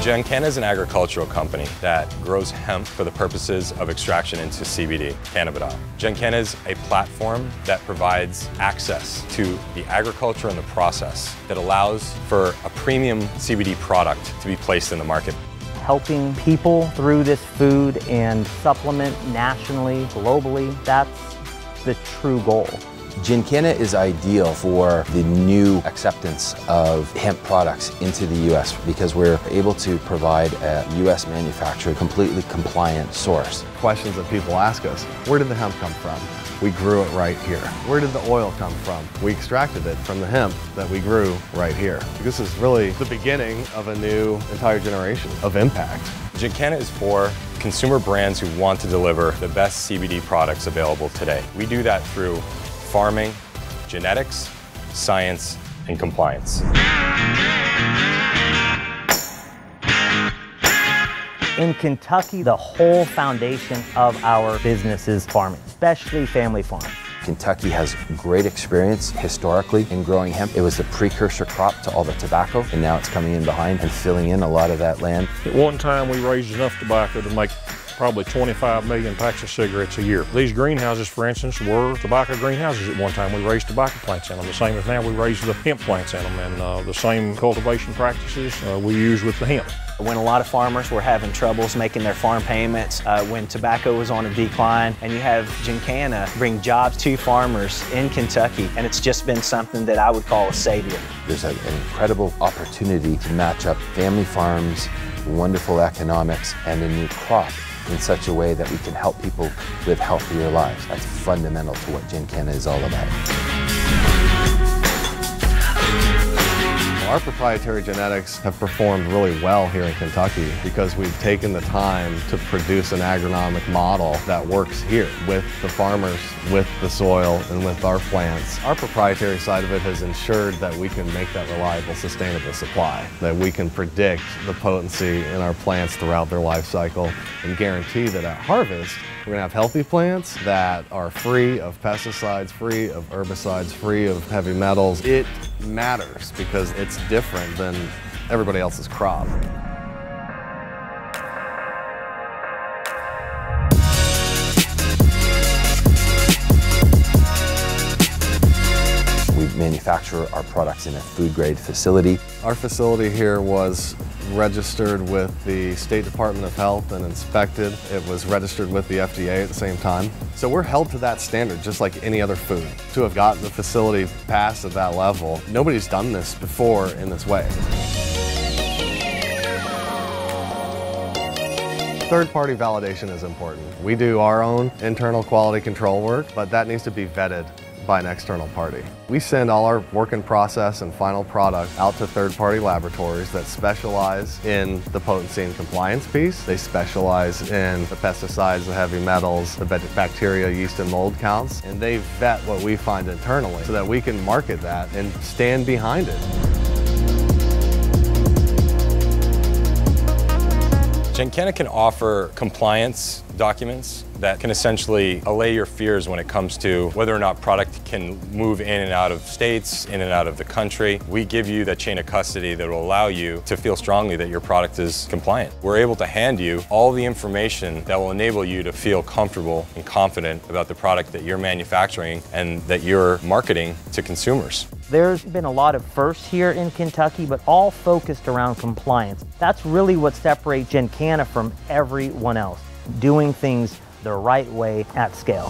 GenCanna is an agricultural company that grows hemp for the purposes of extraction into CBD, cannabidiol. GenCanna is a platform that provides access to the agriculture and the process that allows for a premium CBD product to be placed in the market. Helping people through this food and supplement nationally, globally, that's the true goal. GenCanna is ideal for the new acceptance of hemp products into the U.S. because we're able to provide a U.S. manufactured, completely compliant source. Questions that people ask us: where did the hemp come from? We grew it right here. Where did the oil come from? We extracted it from the hemp that we grew right here. This is really the beginning of a new entire generation of impact. GenCanna is for consumer brands who want to deliver the best CBD products available today. We do that through farming, genetics, science, and compliance. In Kentucky, the whole foundation of our business is farming, especially family farms. Kentucky has great experience historically in growing hemp. It was the precursor crop to all the tobacco, and now it's coming in behind and filling in a lot of that land. At one time, we raised enough tobacco to make probably 25 million packs of cigarettes a year. These greenhouses, for instance, were tobacco greenhouses at one time. We raised tobacco plants in them, the same as now we raise the hemp plants in them, and the same cultivation practices we use with the hemp. When a lot of farmers were having troubles making their farm payments, when tobacco was on a decline, and you have GenCanna bring jobs to farmers in Kentucky, and it's just been something that I would call a savior. There's an incredible opportunity to match up family farms, wonderful economics, and a new crop in such a way that we can help people live healthier lives. That's fundamental to what GenCanna is all about. Our proprietary genetics have performed really well here in Kentucky because we've taken the time to produce an agronomic model that works here with the farmers, with the soil, and with our plants. Our proprietary side of it has ensured that we can make that reliable, sustainable supply, that we can predict the potency in our plants throughout their life cycle and guarantee that at harvest, we're going to have healthy plants that are free of pesticides, free of herbicides, free of heavy metals. It matters because it's different than everybody else's crop. We manufacture our products in a food-grade facility. Our facility here was registered with the State Department of Health and inspected. It was registered with the FDA at the same time. So we're held to that standard just like any other food. To have gotten the facility passed at that level, nobody's done this before in this way. Third-party validation is important. We do our own internal quality control work, but that needs to be vetted by an external party. We send all our work in process and final product out to third-party laboratories that specialize in the potency and compliance piece. They specialize in the pesticides, the heavy metals, the bacteria, yeast, and mold counts, and they vet what we find internally so that we can market that and stand behind it. GenCanna can offer compliance documents that can essentially allay your fears when it comes to whether or not product can move in and out of states, in and out of the country. We give you that chain of custody that will allow you to feel strongly that your product is compliant. We're able to hand you all the information that will enable you to feel comfortable and confident about the product that you're manufacturing and that you're marketing to consumers. There's been a lot of firsts here in Kentucky, but all focused around compliance. That's really what separates GenCanna from everyone else, doing things the right way at scale.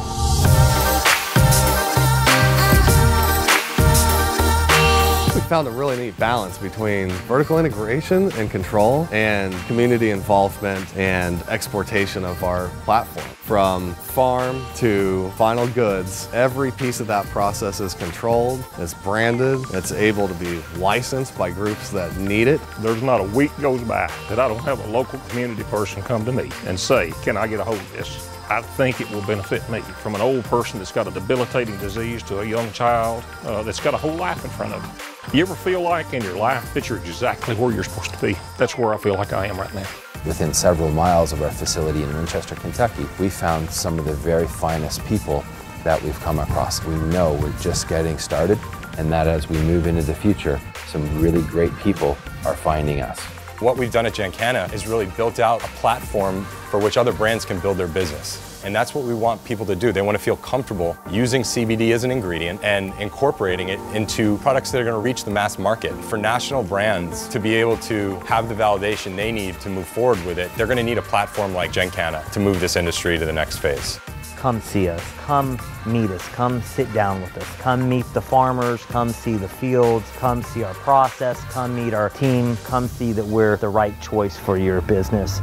We found a really neat balance between vertical integration and control and community involvement and exportation of our platform. From farm to final goods, every piece of that process is controlled, it's branded, it's able to be licensed by groups that need it. There's not a week goes by that I don't have a local community person come to me and say, can I get a hold of this? I think it will benefit me. From an old person that's got a debilitating disease to a young child that's got a whole life in front of them. You ever feel like in your life that you're exactly where you're supposed to be? That's where I feel like I am right now. Within several miles of our facility in Winchester, Kentucky, we found some of the very finest people that we've come across. We know we're just getting started, and that as we move into the future, some really great people are finding us. What we've done at GenCanna is really built out a platform for which other brands can build their business. And that's what we want people to do. They want to feel comfortable using CBD as an ingredient and incorporating it into products that are going to reach the mass market. For national brands to be able to have the validation they need to move forward with it, they're going to need a platform like GenCanna to move this industry to the next phase. Come see us, come meet us, come sit down with us, come meet the farmers, come see the fields, come see our process, come meet our team, come see that we're the right choice for your business.